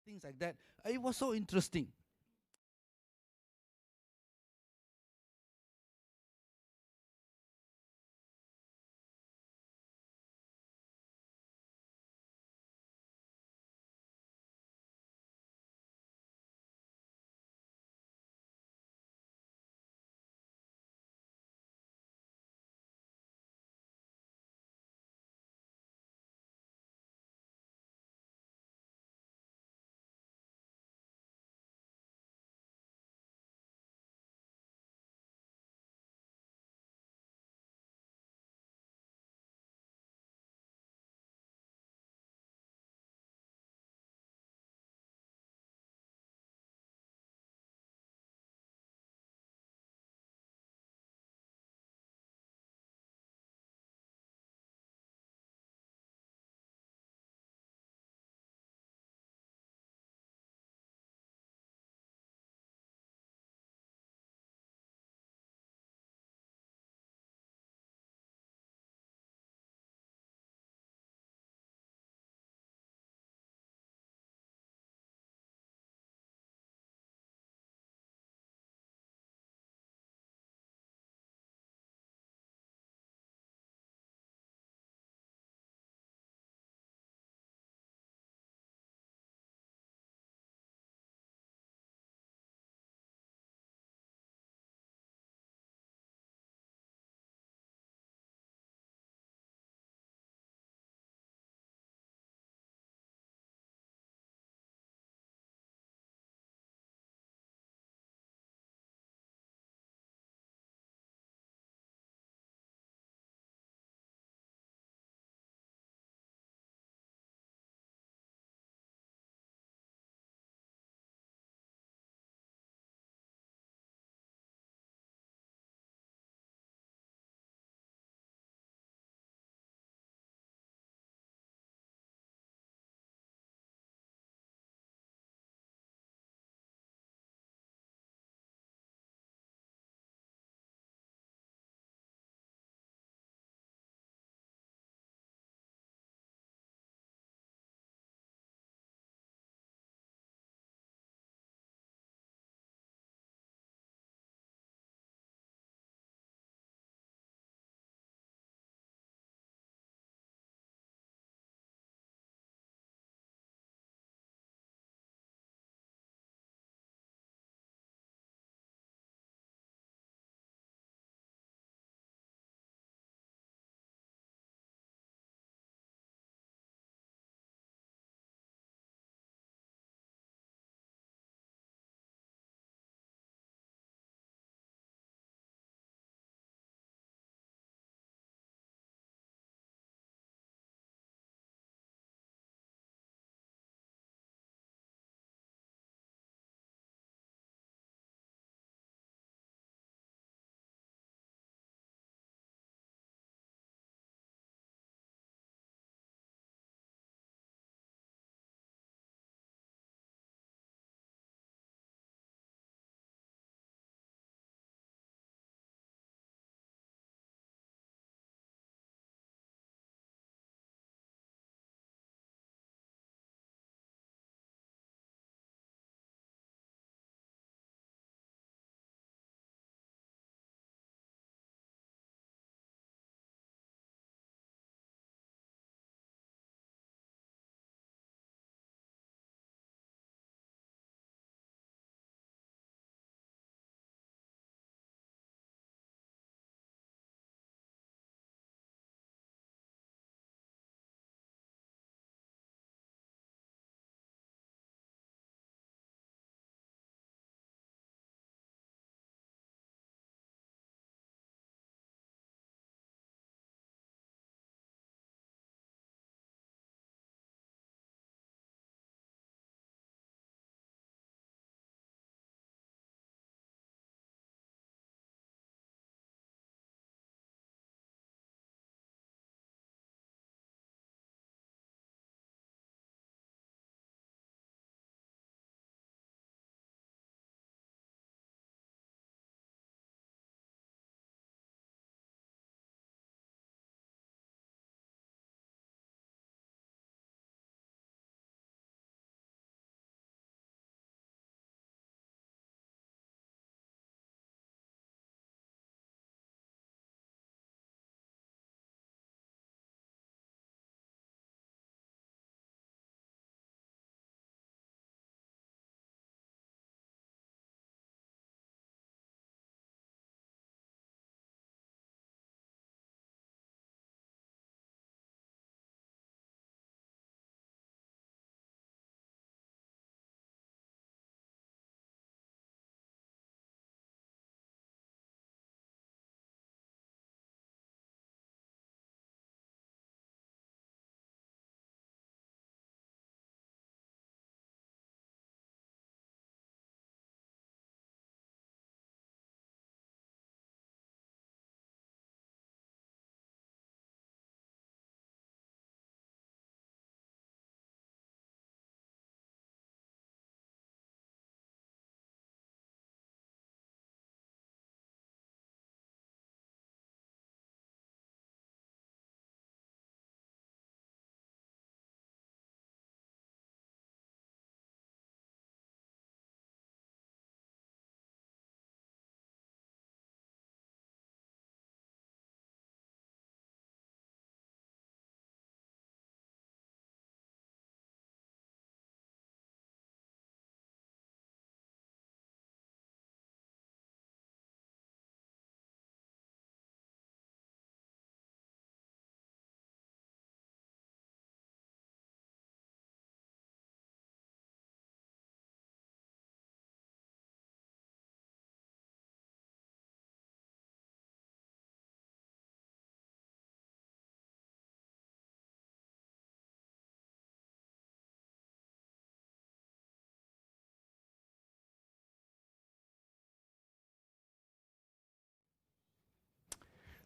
things like that. It was so interesting.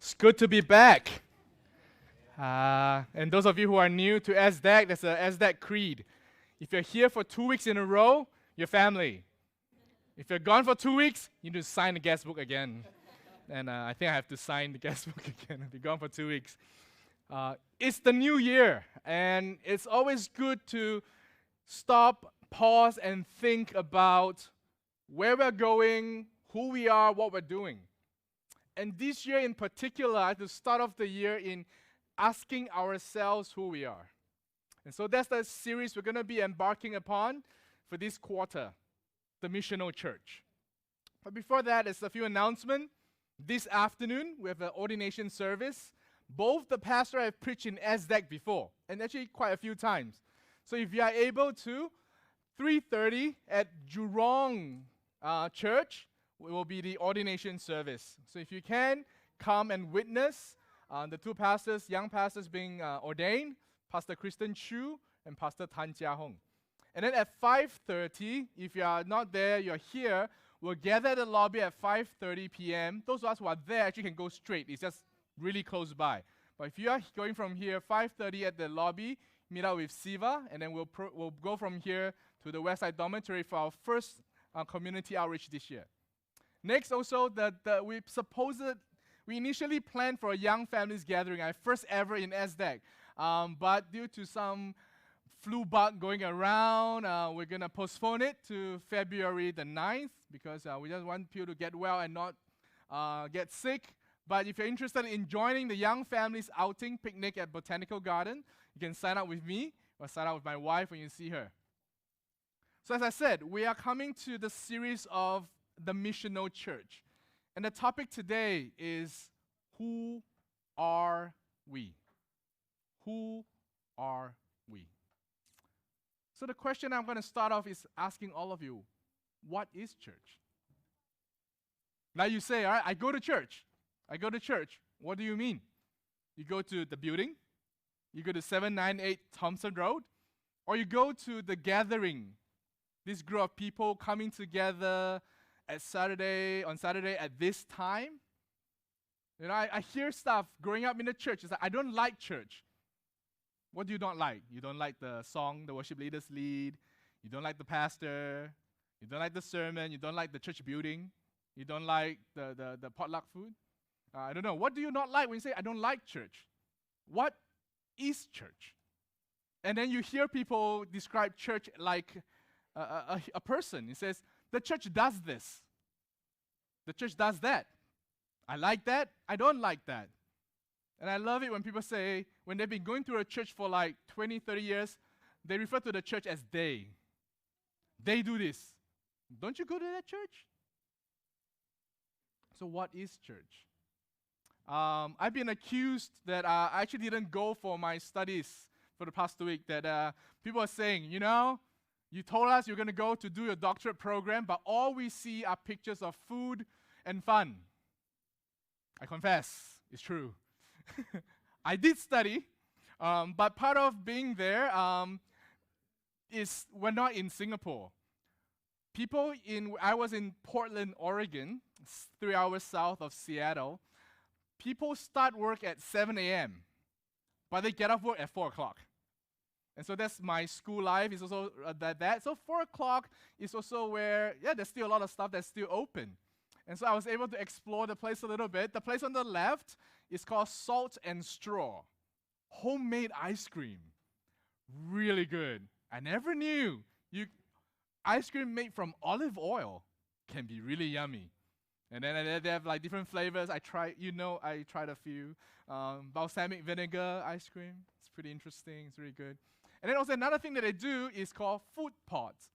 It's good to be back. And those of you who are new to SDACC, there's a SDACC creed. If you're here for 2 weeks in a row, you're family. If you're gone for 2 weeks, you need to sign the guest book again. And I think I have to sign the guest book again if you're gone for 2 weeks. It's the new year, and it's always good to stop, pause, and think about where we're going, who we are, what we're doing. And this year in particular, I have to start off the year in asking ourselves who we are. And so that's the series we're going to be embarking upon for this quarter, the Missional Church. But before that, there's a few announcements. This afternoon, we have an ordination service. Both the pastor have preached in SDACC before, and actually quite a few times. So if you are able to, 3:30 at Jurong Church will be the ordination service. So if you can, come and witness the two pastors, young pastors being ordained, Pastor Kristen Chu and Pastor Tan Jia Hong. And then at 5:30, if you are not there, you're here, we'll gather at the lobby at 5:30 p.m. Those of us who are there actually can go straight. It's just really close by. But if you are going from here, 5:30 at the lobby, meet up with Siva, and then we'll go from here to the Westside Dormitory for our first community outreach this year. Next, also, we initially planned for a young families gathering, our first ever in SDACC. But due to some flu bug going around, we're going to postpone it to February the 9th because we just want people to get well and not get sick. But if you're interested in joining the young families outing picnic at Botanical Garden, you can sign up with me or sign up with my wife when you see her. So as I said, we are coming to the series of the Missional Church. And the topic today is, who are we? Who are we? So the question I'm going to start off is asking all of you, what is church? Now you say, all right, I go to church. I go to church. What do you mean? You go to the building, you go to 798 Thompson Road, or you go to the gathering, this group of people coming together on Saturday at this time. You know, I hear stuff growing up in the church. It's like, I don't like church. What do you not like? You don't like the song the worship leaders lead. You don't like the pastor. You don't like the sermon. You don't like the church building. You don't like the potluck food. I don't know. What do you not like when you say, I don't like church? What is church? And then you hear people describe church like a person. It says, the church does this. The church does that. I like that. I don't like that. And I love it when people say, when they've been going through a church for like 20, 30 years, they refer to the church as they. They do this. Don't you go to that church? So what is church? I've been accused that I actually didn't go for my studies for the past 2 weeks, that people are saying, you know, you told us you're going to go to do your doctorate program, but all we see are pictures of food and fun. I confess, it's true. I did study, but part of being there is we're not in Singapore. I was in Portland, Oregon, 3 hours south of Seattle. People start work at 7 a.m., but they get off work at 4 o'clock. And so that's my school life is also that. So 4 o'clock is also where, there's still a lot of stuff that's still open. And so I was able to explore the place a little bit. The place on the left is called Salt and Straw. Homemade ice cream. Really good. I never knew ice cream made from olive oil can be really yummy. And then they have like different flavors. I tried a few. Balsamic vinegar ice cream. It's pretty interesting. It's really good. And then also another thing that they do is called food pots.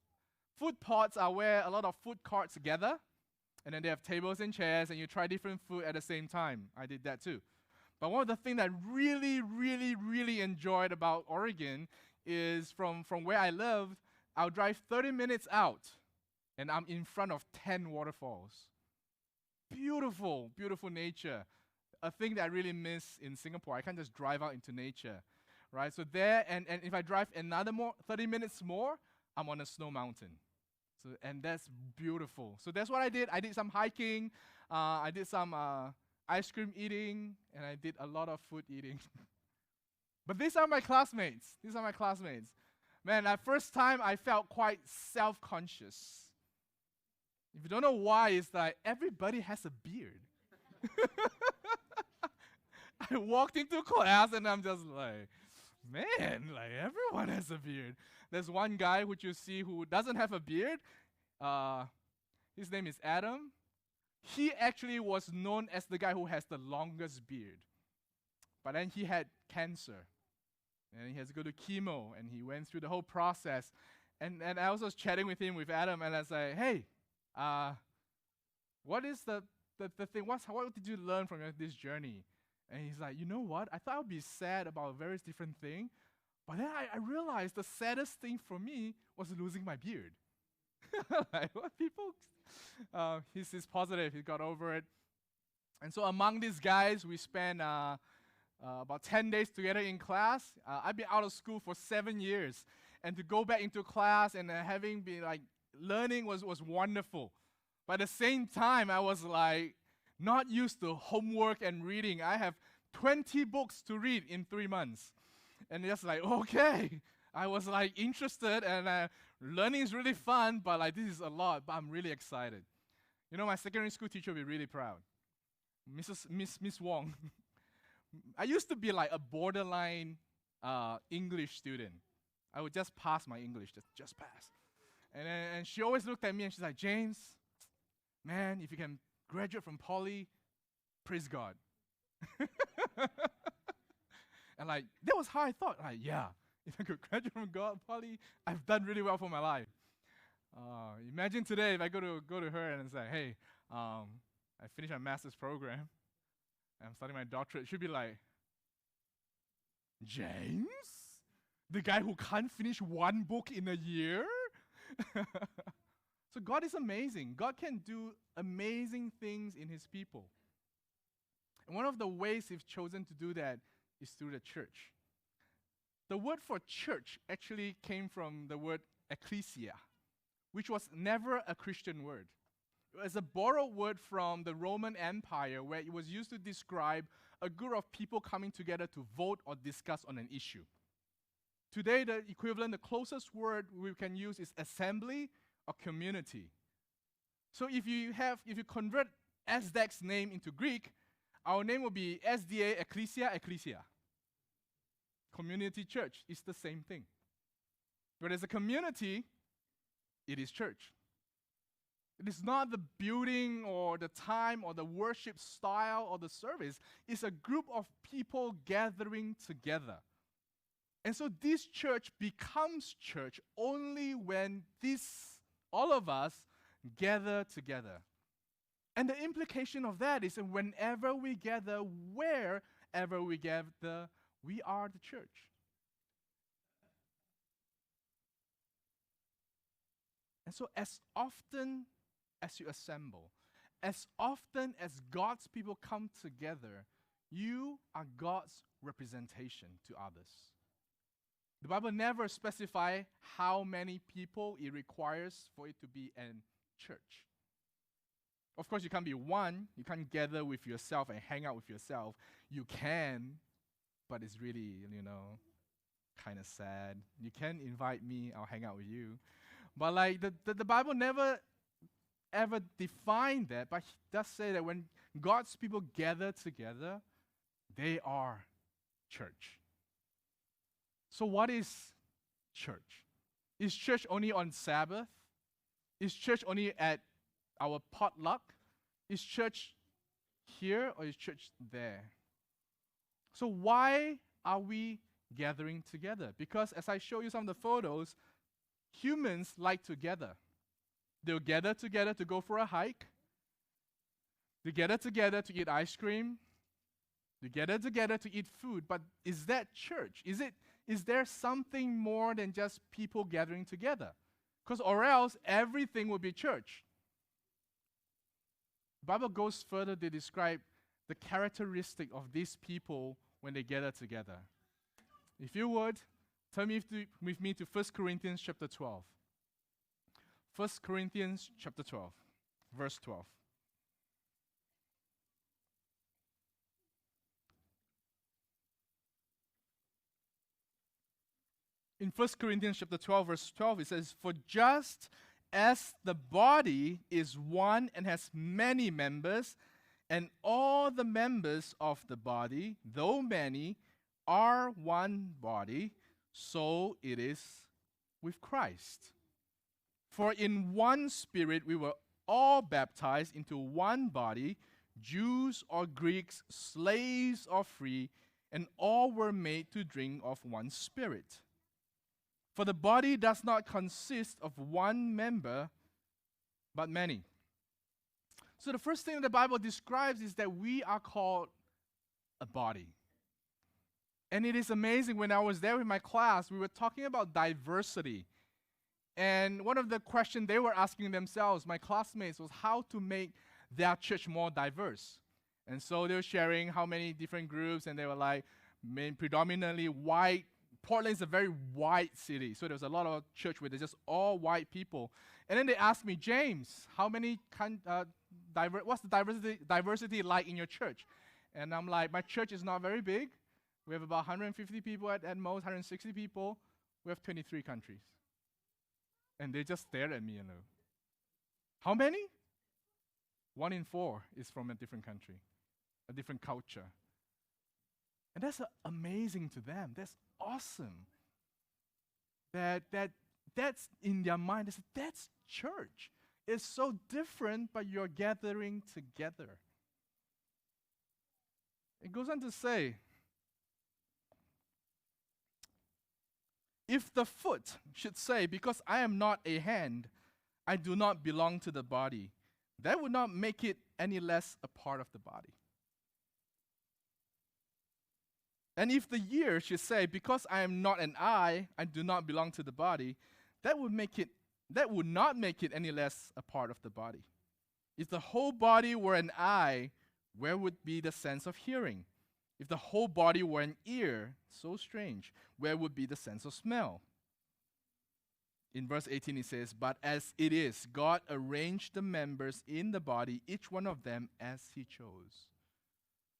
Food pots are where a lot of food carts gather. And then they have tables and chairs, and you try different food at the same time. I did that too. But one of the things that I really, really, really enjoyed about Oregon is from where I lived, I'll drive 30 minutes out, and I'm in front of 10 waterfalls. Beautiful, beautiful nature. A thing that I really miss in Singapore. I can't just drive out into nature, right? So there, and if I drive 30 minutes more, I'm on a snow mountain. And that's beautiful. So that's what I did. I did some hiking. I did some ice cream eating, and I did a lot of food eating. But these are my classmates. These are my classmates. Man, that first time I felt quite self-conscious. If you don't know why, it's like everybody has a beard. I walked into class and I'm just like, man, like everyone has a beard. There's one guy which you see who doesn't have a beard. His name is Adam. He actually was known as the guy who has the longest beard. But then he had cancer. And he has to go to chemo, and he went through the whole process. And I was just chatting with him, with Adam, and I was like, hey, what is the thing? What did you learn from this journey? And he's like, you know what? I thought I would be sad about a very different thing. But then I realized the saddest thing for me was losing my beard. Like, what people? He's positive. He got over it. And so among these guys, we spent about 10 days together in class. I've been out of school for 7 years. And to go back into class and having been like learning was wonderful. But at the same time, I was like not used to homework and reading. I have 20 books to read in 3 months. And just like, okay. I was like interested, and learning is really fun, but like this is a lot, but I'm really excited. You know, my secondary school teacher will be really proud. Miss Wong. I used to be like a borderline English student. I would just pass my English, just pass. And she always looked at me and she's like, James, man, if you can graduate from poly, praise God. And like, that was how I thought. Like, yeah, if I could graduate from poly, I've done really well for my life. Imagine today if I go to her and say, hey, I finished my master's program. I'm starting my doctorate. She'd be like, James? The guy who can't finish one book in a year? So God is amazing. God can do amazing things in His people. And one of the ways He's chosen to do that is through the church. The word for church actually came from the word ecclesia, which was never a Christian word. It was a borrowed word from the Roman Empire, where it was used to describe a group of people coming together to vote or discuss on an issue. Today, the equivalent, the closest word we can use is assembly or community. So if you convert SDACC's name into Greek, our name will be SDA Ecclesia. Community church is the same thing. But as a community, it is church. It is not the building or the time or the worship style or the service. It's a group of people gathering together. And so this church becomes church only when all of us gather together. And the implication of that is that whenever we gather, wherever we gather, we are the church. And so as often as you assemble, as often as God's people come together, you are God's representation to others. The Bible never specifies how many people it requires for it to be a church. Of course, you can't be one. You can't gather with yourself and hang out with yourself. You can, but it's really, kind of sad. You can invite me, I'll hang out with you. But like the Bible never ever defined that, but it does say that when God's people gather together, they are church. So what is church? Is church only on Sabbath? Is church only at our potluck? Is church here or is church there? So why are we gathering together? Because as I show you some of the photos, humans like to gather. They'll gather together to go for a hike. They gather together to eat ice cream. They gather together to eat food. But is that church? Is there something more than just people gathering together? Because or else everything will be church. The Bible goes further to describe the characteristic of these people when they gather together. If you would, turn with me to 1 Corinthians chapter 12. 1 Corinthians chapter 12, verse 12. In 1 Corinthians chapter 12, verse 12, it says, "For just as the body is one and has many members, and all the members of the body, though many, are one body, so it is with Christ. For in one Spirit we were all baptized into one body, Jews or Greeks, slaves or free, and all were made to drink of one Spirit. For the body does not consist of one member, but many." So the first thing the Bible describes is that we are called a body. And it is amazing, when I was there with my class, we were talking about diversity. And one of the questions they were asking themselves, my classmates, was how to make their church more diverse. And so they were sharing how many different groups, and they were like, predominantly white. Portland is a very white city, so there's a lot of church where there's just all white people. And then they asked me, "James, how many what's the diversity like in your church?" And I'm like, "My church is not very big. We have about 150 people at most, 160 people. We have 23 countries." And they just stared at me and like, "How many?" 1 in 4 is from a different country, a different culture. And that's amazing to them. That's awesome. That's in their mind. That's church. It's so different, but you're gathering together. It goes on to say, "If the foot should say, 'Because I am not a hand, I do not belong to the body,' that would not make it any less a part of the body. And if the ear should say, 'Because I am not an eye, I do not belong to the body,' that would not make it any less a part of the body. If the whole body were an eye, where would be the sense of hearing? If the whole body were an ear, so strange, where would be the sense of smell?" In verse 18 it says, "But as it is, God arranged the members in the body, each one of them as He chose."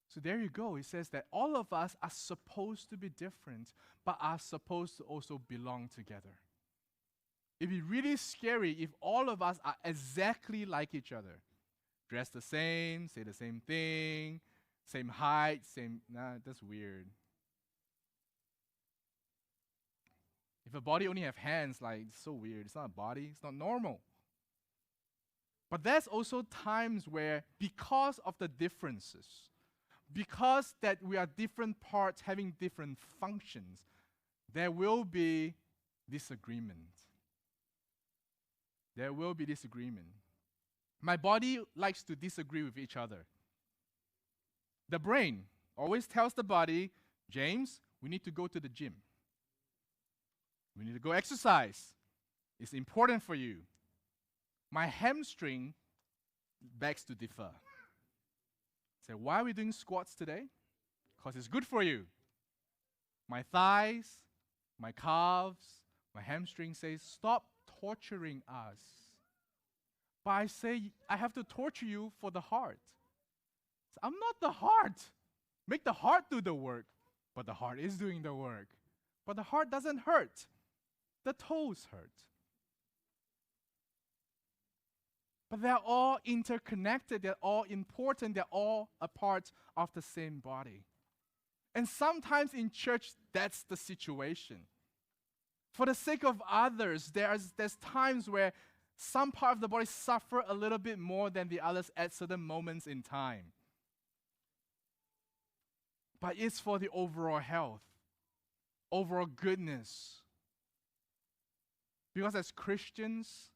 So there you go. It says that all of us are supposed to be different, but are supposed to also belong together. It'd be really scary if all of us are exactly like each other. Dress the same, say the same thing, same height, that's weird. If a body only have hands, it's so weird. It's not a body. It's not normal. But there's also times where, because of the differences, because that we are different parts having different functions, there will be disagreement. There will be disagreement. My body likes to disagree with each other. The brain always tells the body, "James, we need to go to the gym. We need to go exercise. It's important for you." My hamstring begs to differ. Say, "Why are we doing squats today?" "Because it's good for you." My thighs, my calves, my hamstring says, "Stop torturing us." But I say, "I have to torture you for the heart." So I'm not the heart. Make the heart do the work. But the heart is doing the work. But the heart doesn't hurt. The toes hurt. But they're all interconnected. They're all important. They're all a part of the same body. And sometimes in church, that's the situation. For the sake of others, there's times where some part of the body suffer a little bit more than the others at certain moments in time. But it's for the overall health, overall goodness. Because as Christians,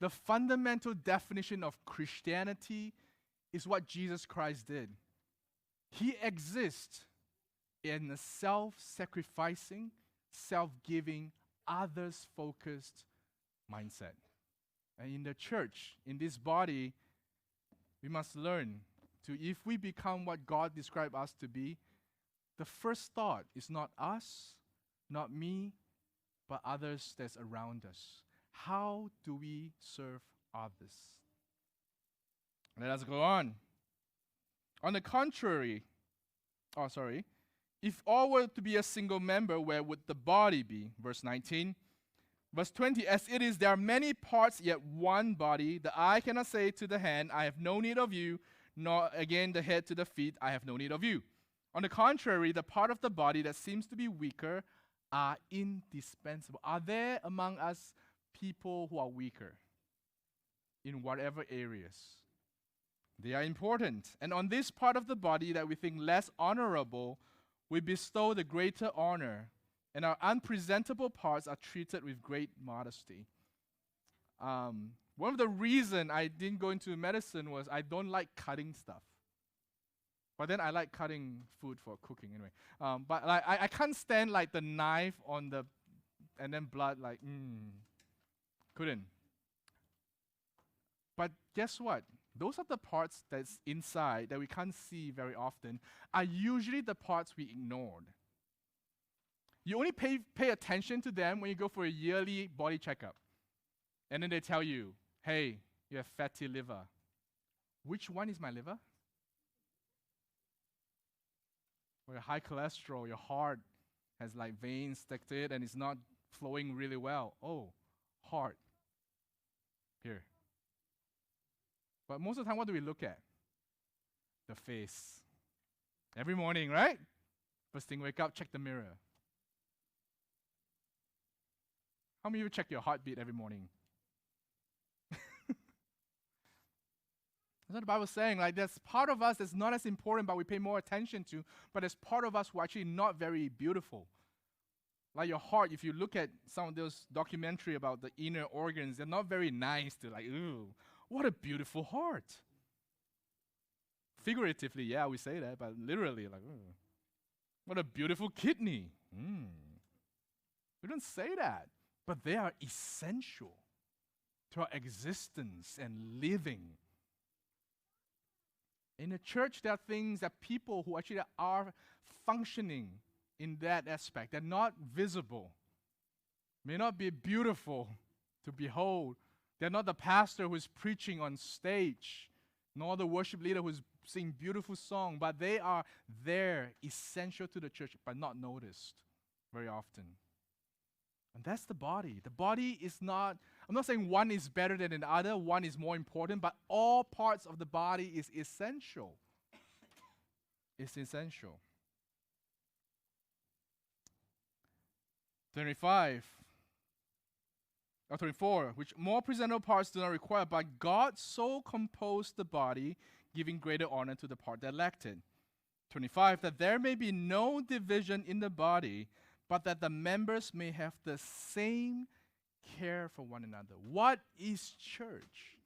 the fundamental definition of Christianity is what Jesus Christ did. He exists in a self-sacrificing, self-giving, others-focused mindset. And in the church, in this body, we must learn to, if we become what God described us to be, the first thought is not us, not me, but others that's around us. How do we serve others? Let us go on. On the contrary, If all were to be a single member, where would the body be? Verse 19. Verse 20, as it is, there are many parts, yet one body. The eye cannot say to the hand, I have no need of you, nor again the head to the feet, I have no need of you. On the contrary, the part of the body that seems to be weaker are indispensable. Are there among us people who are weaker in whatever areas? They are important. And on this part of the body that we think less honorable, we bestow the greater honor, and our unpresentable parts are treated with great modesty. One of the reasons I didn't go into medicine was I don't like cutting stuff. But then I like cutting food for cooking anyway. But like I can't stand like the knife on the, and then blood like, couldn't. But guess what? Those are the parts that's inside that we can't see very often are usually the parts we ignored. You only pay attention to them when you go for a yearly body checkup. And then they tell you, hey, you have fatty liver. Which one is my liver? Or your high cholesterol, your heart has like veins stuck to it and it's not flowing really well. Oh, heart. Here. But most of the time, what do we look at? The face. Every morning, right? First thing, wake up, check the mirror. How many of you check your heartbeat every morning? That's what the Bible is saying. Like, there's part of us that's not as important, but we pay more attention to. But there's part of us who are actually not very beautiful. Like your heart, if you look at some of those documentary about the inner organs, they're not very nice to like, ooh, what a beautiful heart. Figuratively, yeah, we say that, but literally, like, ooh, what a beautiful kidney. We don't say that, but they are essential to our existence and living. In the church, there are things that people who actually are functioning in that aspect, they're not visible, may not be beautiful to behold. They're not the pastor who's preaching on stage, nor the worship leader who's singing beautiful song, but they are there, essential to the church, but not noticed very often. And that's the body. The body is not, I'm not saying one is better than the other, one is more important, but all parts of the body is essential. It's essential. 24, which more presentable parts do not require, but God so composed the body, giving greater honor to the part that lacked it. 25, that there may be no division in the body, but that the members may have the same care for one another. What is church?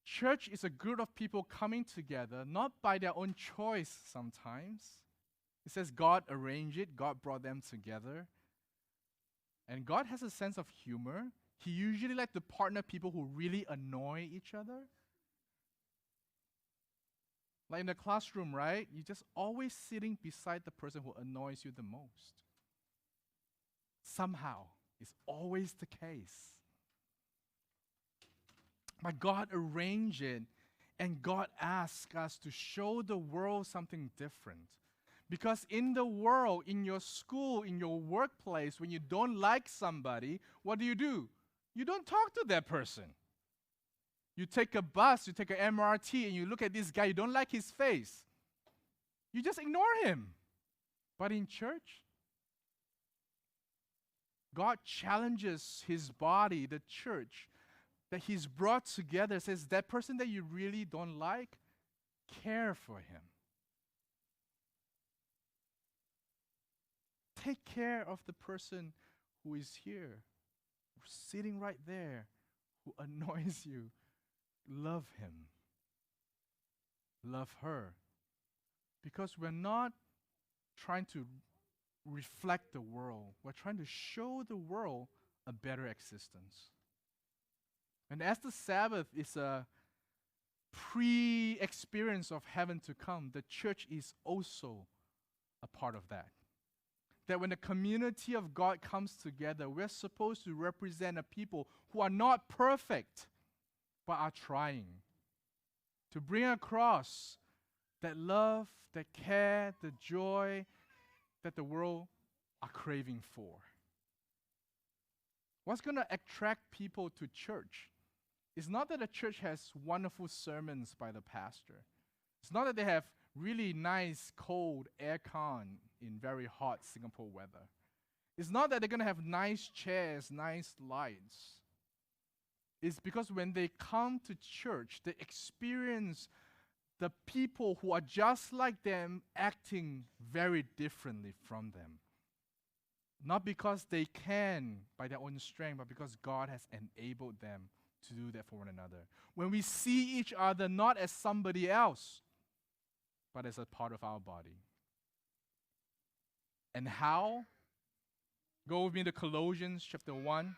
Church is a group of people coming together, not by their own choice sometimes. It says God arranged it, God brought them together. And God has a sense of humor. He usually likes to partner people who really annoy each other. Like in the classroom, right? You're just always sitting beside the person who annoys you the most. Somehow, it's always the case. But God arranged it, and God asks us to show the world something different. Because in the world, in your school, in your workplace, when you don't like somebody, what do? You don't talk to that person. You take a bus, you take an MRT, and you look at this guy, you don't like his face. You just ignore him. But in church, God challenges his body, the church, that he's brought together, says, that person that you really don't like, care for him. Take care of the person who is here, sitting right there, who annoys you. Love him. Love her. Because we're not trying to reflect the world. We're trying to show the world a better existence. And as the Sabbath is a pre-experience of heaven to come, the church is also a part of that. That when the community of God comes together, we're supposed to represent a people who are not perfect, but are trying to bring across that love, that care, the joy, that the world are craving for? What's going to attract people to church? It's not that the church has wonderful sermons by the pastor. It's not that they have really nice, cold aircon in very hot Singapore weather. It's not that they're going to have nice chairs, nice lights. It's because when they come to church, they experience the people who are just like them acting very differently from them. Not because they can by their own strength, but because God has enabled them to do that for one another. When we see each other not as somebody else, but as a part of our body. And how? Go with me to Colossians chapter 1.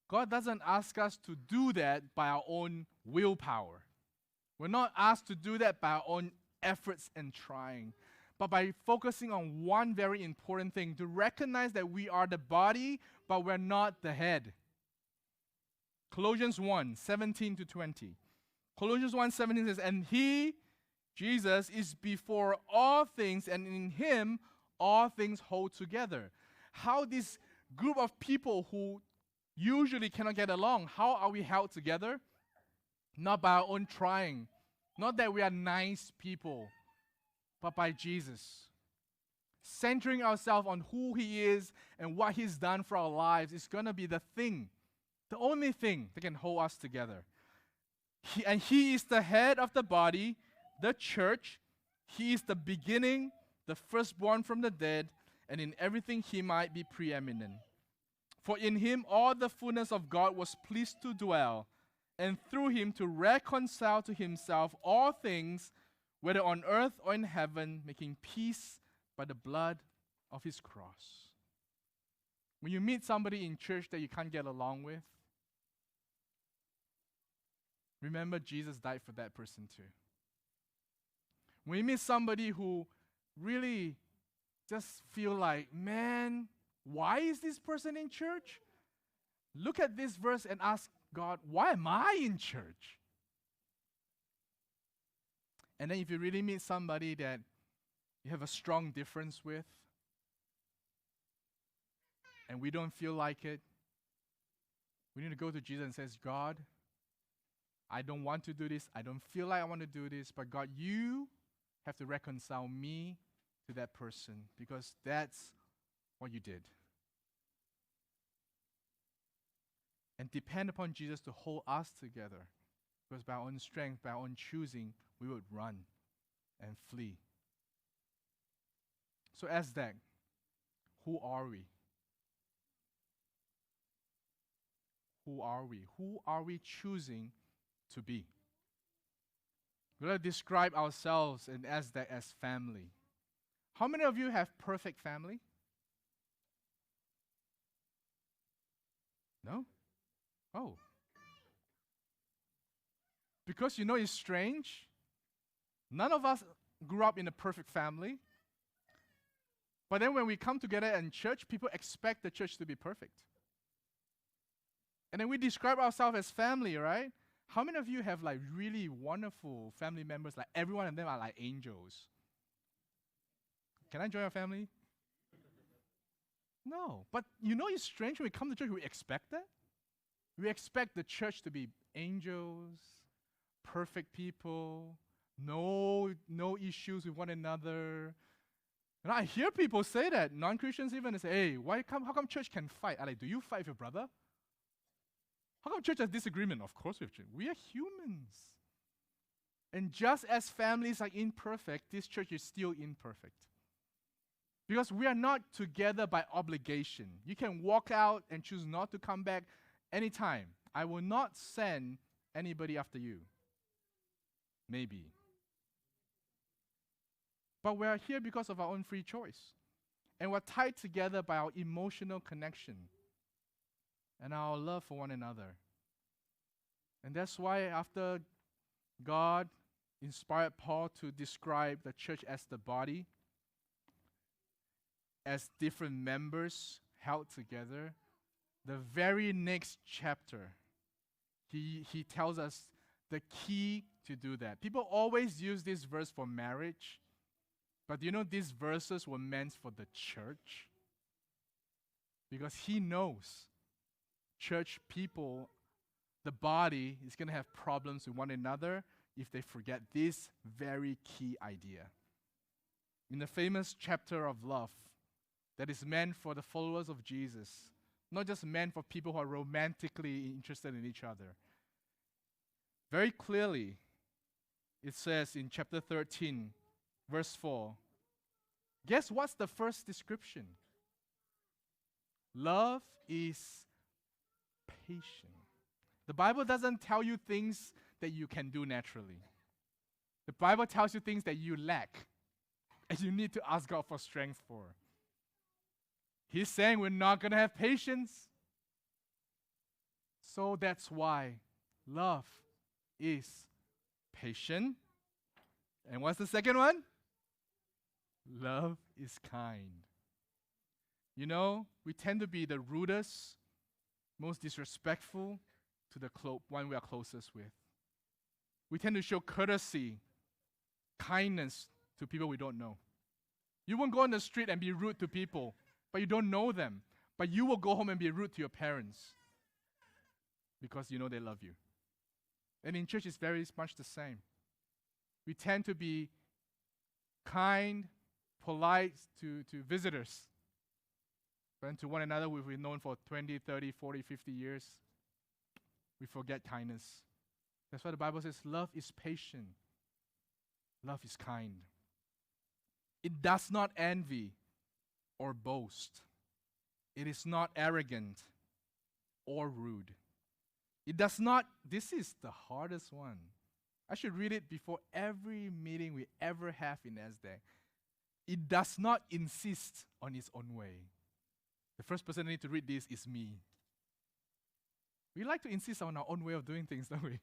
God doesn't ask us to do that by our own willpower. We're not asked to do that by our own efforts and trying, but by focusing on one very important thing, to recognize that we are the body, but we're not the head. Colossians 1, 17 to 20. Colossians 1, 17 says, and he, Jesus, is before all things, and in him all things hold together. How this group of people who usually cannot get along, how are we held together? Not by our own trying. Not that we are nice people, but by Jesus. Centering ourselves on who he is and what he's done for our lives is going to be the thing, the only thing that can hold us together. He is the head of the body, the church. He is the beginning, the firstborn from the dead, and in everything he might be preeminent. For in him all the fullness of God was pleased to dwell, and through him to reconcile to himself all things, whether on earth or in heaven, making peace by the blood of his cross. When you meet somebody in church that you can't get along with, remember Jesus died for that person too. When you meet somebody who really just feel like, man, why is this person in church? Look at this verse and ask God, why am I in church? And then if you really meet somebody that you have a strong difference with, and we don't feel like it, we need to go to Jesus and say, God, I don't want to do this. I don't feel like I want to do this. But God, you have to reconcile me to that person because that's what you did. And depend upon Jesus to hold us together. Because by our own strength, by our own choosing, we would run and flee. So SDACC, who are we? Who are we? Who are we choosing to be? We're going to describe ourselves in SDACC as family. How many of you have perfect family? No? Oh. Because you know it's strange. None of us grew up in a perfect family. But then when we come together in church, people expect the church to be perfect. And then we describe ourselves as family, right? How many of you have like really wonderful family members, like every one of them are like angels? Can I join your family? No. But you know it's strange when we come to church, we expect that. We expect the church to be angels, perfect people, no issues with one another. And I hear people say that, non-Christians even, they say, hey, how come church can fight? I'm like, do you fight with your brother? How come church has disagreement? Of course we have church. We are humans. And just as families are imperfect, this church is still imperfect. Because we are not together by obligation. You can walk out and choose not to come back anytime. I will not send anybody after you. Maybe. But we are here because of our own free choice. And we're tied together by our emotional connection and our love for one another. And that's why after God inspired Paul to describe the church as the body, as different members held together, the very next chapter, he tells us the key to do that. People always use this verse for marriage, but do you know these verses were meant for the church? Because he knows church people, the body, is going to have problems with one another if they forget this very key idea. In the famous chapter of love that is meant for the followers of Jesus, not just meant for people who are romantically interested in each other, very clearly it says in chapter 13, verse 4, guess what's the first description? Love is patient. The Bible doesn't tell you things that you can do naturally. The Bible tells you things that you lack and you need to ask God for strength for. He's saying we're not going to have patience. So that's why love is patient. And what's the second one? Love is kind. You know, we tend to be the rudest, most disrespectful to the one we are closest with. We tend to show courtesy, kindness to people we don't know. You won't go on the street and be rude to people, but you don't know them. But you will go home and be rude to your parents because you know they love you. And in church, it's very much the same. We tend to be kind, polite to visitors. But to one another, we've known for 20, 30, 40, 50 years. We forget kindness. That's why the Bible says love is patient. Love is kind. It does not envy or boast. It is not arrogant or rude. It does not, this is the hardest one. I should read it before every meeting we ever have in SDACC. It does not insist on its own way. The first person that needs to read this is me. We like to insist on our own way of doing things, don't we?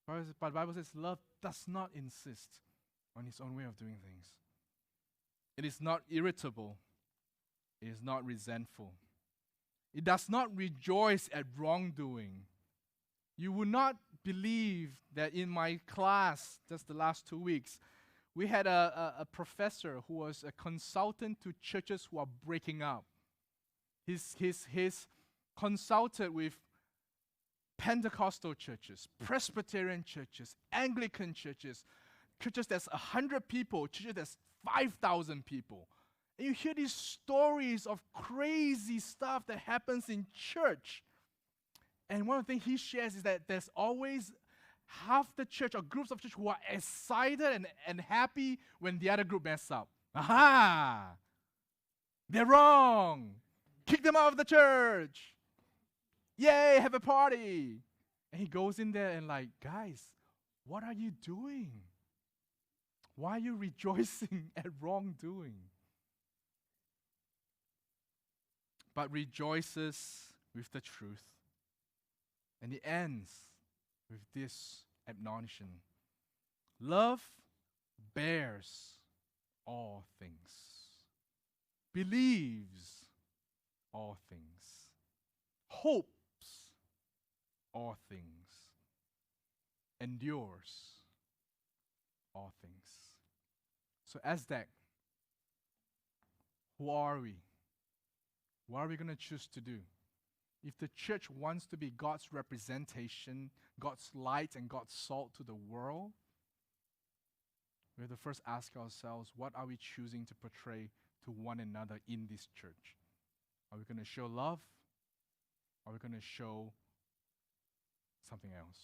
But the Bible says love does not insist on its own way of doing things. It is not irritable. It is not resentful. It does not rejoice at wrongdoing. You would not believe that in my class, just the last 2 weeks, we had a professor who was a consultant to churches who are breaking up. He's consulted with Pentecostal churches, Presbyterian churches, Anglican churches, churches that's 100 people, churches that's 5,000 people. And you hear these stories of crazy stuff that happens in church. And one of the things he shares is that there's always half the church or groups of church who are excited and happy when the other group mess up. Aha! They're wrong. Kick them out of the church. Yay, have a party. And he goes in there and like, guys, what are you doing? Why are you rejoicing at wrongdoing? But rejoices with the truth. And it ends with this admonition. Love bears all things, believes all things, hopes all things, endures all things. So SDACC, who are we? What are we going to choose to do? If the church wants to be God's representation, God's light and God's salt to the world, we have to first ask ourselves, what are we choosing to portray to one another in this church? Are we going to show love? Are we going to show something else?